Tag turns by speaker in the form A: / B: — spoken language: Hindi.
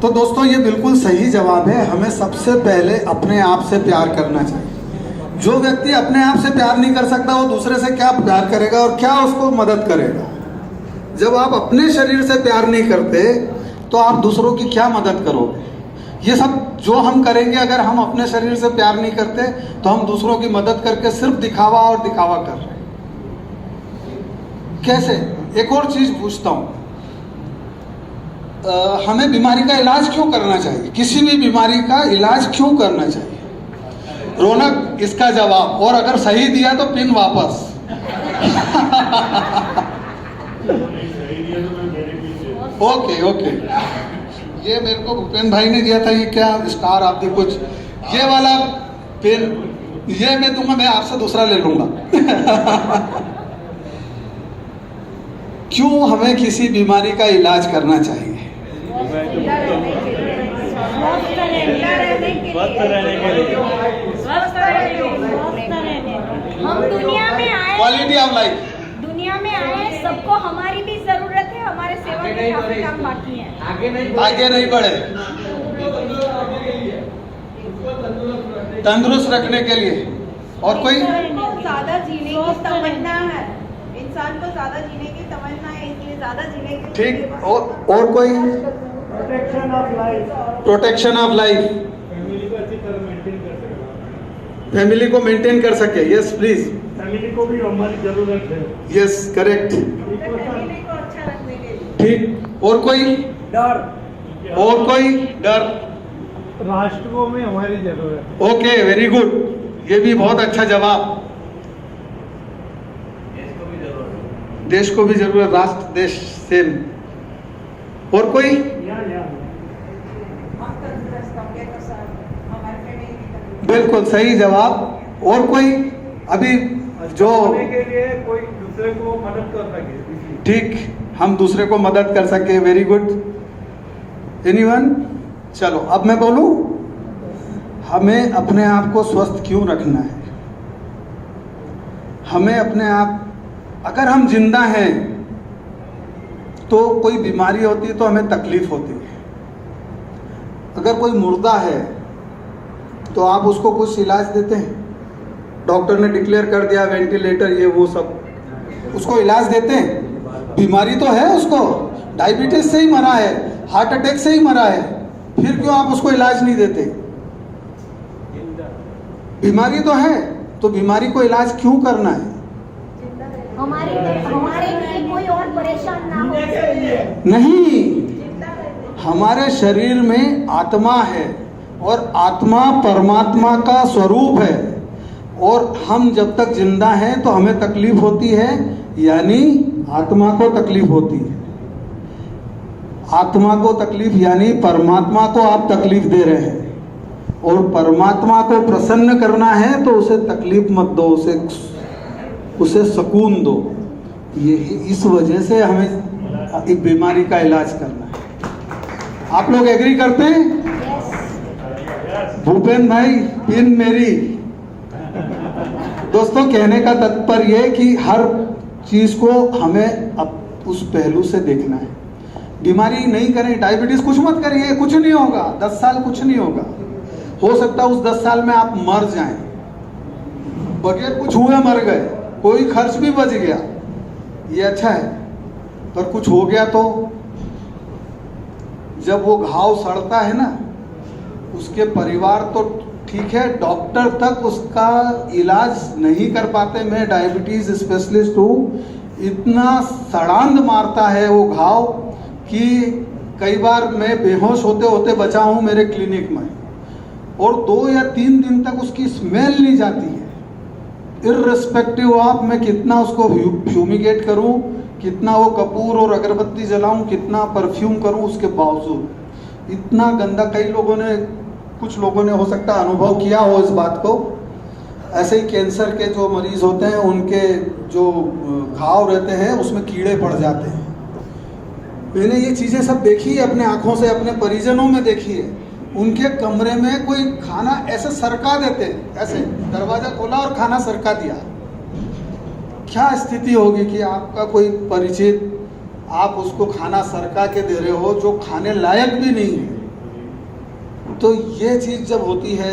A: तो दोस्तों ये बिल्कुल सही जवाब है। हमें सबसे पहले अपने आप से प्यार करना चाहिए। जो व्यक्ति अपने आप से प्यार नहीं कर सकता वो दूसरे से क्या प्यार करेगा और क्या उसको मदद करेगा। जब आप अपने शरीर से प्यार नहीं करते तो आप दूसरों की क्या मदद करोगे। ये सब जो हम करेंगे, अगर हम अपने शरीर से प्यार नहीं करते तो हम दूसरों की मदद करके सिर्फ दिखावा और दिखावा कर रहे हैं। कैसे? एक और चीज पूछता हूं, हमें बीमारी का इलाज क्यों करना चाहिए? किसी भी बीमारी का इलाज क्यों करना चाहिए? रौनक इसका जवाब, और अगर सही दिया तो पिन वापस। ओके ओके, ये मेरे को भूपेन भाई ने दिया था। ये क्या स्टार आप दी कुछ, ये वाला पेन ये मैं दूंगा, मैं आपसे दूसरा ले लूंगा। क्यों हमें किसी बीमारी का इलाज करना चाहिए?
B: हम दुनिया में आए,
A: क्वालिटी ऑफ लाइफ,
B: दुनिया में आए, सबको हमारी भी जरूरत है, हमारे सेवा के काफी काम बाकी है।
A: आगे नहीं बढ़े, तंदुरुस्त रखने के लिए। और कोई?
C: ज्यादा जीने की तमन्ना है, इंसान को ज्यादा जीने की तमन्ना है, इसलिए ज्यादा जीने की।
A: ठीक, और कोई?
D: Protection of life.
A: Protection of life,
D: family को अच्छी तरह मेंटेन कर सके,
A: फैमिली को मेंटेन कर सके। Yes please.
D: फैमिली को भी हमारी जरूरत है।
A: यस करेक्ट,
C: फैमिली को अच्छा रखने के लिए।
A: ठीक। और कोई?
D: डर,
A: और कोई? डर।
D: राष्ट्र को भी हमारी जरूरत है।
A: ओके वेरी गुड, ये भी बहुत अच्छा जवाब। देश को भी जरूरत, राष्ट्र देश सेम। और कोई? बिल्कुल सही जवाब। और कोई? अभी जो
D: के लिए कोई दूसरे को मदद कर सके।
A: ठीक, हम दूसरे को मदद कर सके। Very good. एनीवन? चलो अब मैं बोलूं, हमें अपने आप को स्वस्थ क्यों रखना है? हमें अपने आप, अगर हम जिंदा हैं तो कोई बीमारी होती है तो हमें तकलीफ होती है। अगर कोई मुर्दा है तो आप उसको कुछ इलाज देते हैं? डॉक्टर ने डिक्लेयर कर दिया वेंटिलेटर ये वो सब, उसको इलाज देते हैं? बीमारी तो है उसको, डायबिटीज से ही मरा है, हार्ट अटैक से ही मरा है, फिर क्यों आप उसको इलाज नहीं देते? बीमारी तो है, तो बीमारी को इलाज क्यों करना है?
B: हमारे लिए कोई और परेशान ना हो।
A: नहीं, हमारे शरीर में आत्मा है और आत्मा परमात्मा का स्वरूप है, और हम जब तक जिंदा हैं तो हमें तकलीफ होती है, यानी आत्मा को तकलीफ होती है। आत्मा को तकलीफ यानी परमात्मा को आप तकलीफ दे रहे हैं, और परमात्मा को प्रसन्न करना है तो उसे तकलीफ मत दो, उसे सुकून दो। ये इस वजह से हमें एक बीमारी का इलाज करना है। आप लोग एग्री करते हैं? भूपेन भाई पिन मेरी। दोस्तों कहने का तात्पर्य कि हर चीज को हमें अब उस पहलू से देखना है। बीमारी नहीं करें, डायबिटीज कुछ मत करिए, कुछ नहीं होगा, 10 साल कुछ नहीं होगा। हो सकता है उस 10 साल में आप मर जाएं, बगैर कुछ हुए मर गए, कोई खर्च भी बच गया, ये अच्छा है। पर कुछ हो गया तो जब वो घाव सड़ता है ना, उसके परिवार तो ठीक है, डॉक्टर तक उसका इलाज नहीं कर पाते। मैं डायबिटीज स्पेशलिस्ट हूँ, इतना सड़ांध मारता है वो घाव कि कई बार मैं बेहोश होते होते बचा हूँ मेरे क्लिनिक में, और 2 या 3 दिन तक उसकी स्मेल नहीं जाती है। इर्रेस्पेक्टिव ऑफ मैं कितना उसको फ्यूमिगेट करूं, कितना वो कपूर और अगरबत्ती जलाऊं, कितना परफ्यूम करूं, उसके बावजूद इतना गंदा। कई लोगों ने, कुछ लोगों ने हो सकता है अनुभव किया हो इस बात को। ऐसे ही कैंसर के जो मरीज होते हैं, उनके जो घाव रहते हैं उसमें कीड़े पड़ जाते हैं। मैंने ये चीज़ें सब देखी है अपने आँखों से, अपने परिजनों में देखी है। उनके कमरे में कोई खाना ऐसे सरका देते, ऐसे दरवाजा खोला और खाना सरका दिया। क्या स्थिति होगी कि आपका कोई परिचित, आप उसको खाना सरका के दे रहे हो जो खाने लायक भी नहीं है, तो ये चीज़ जब होती है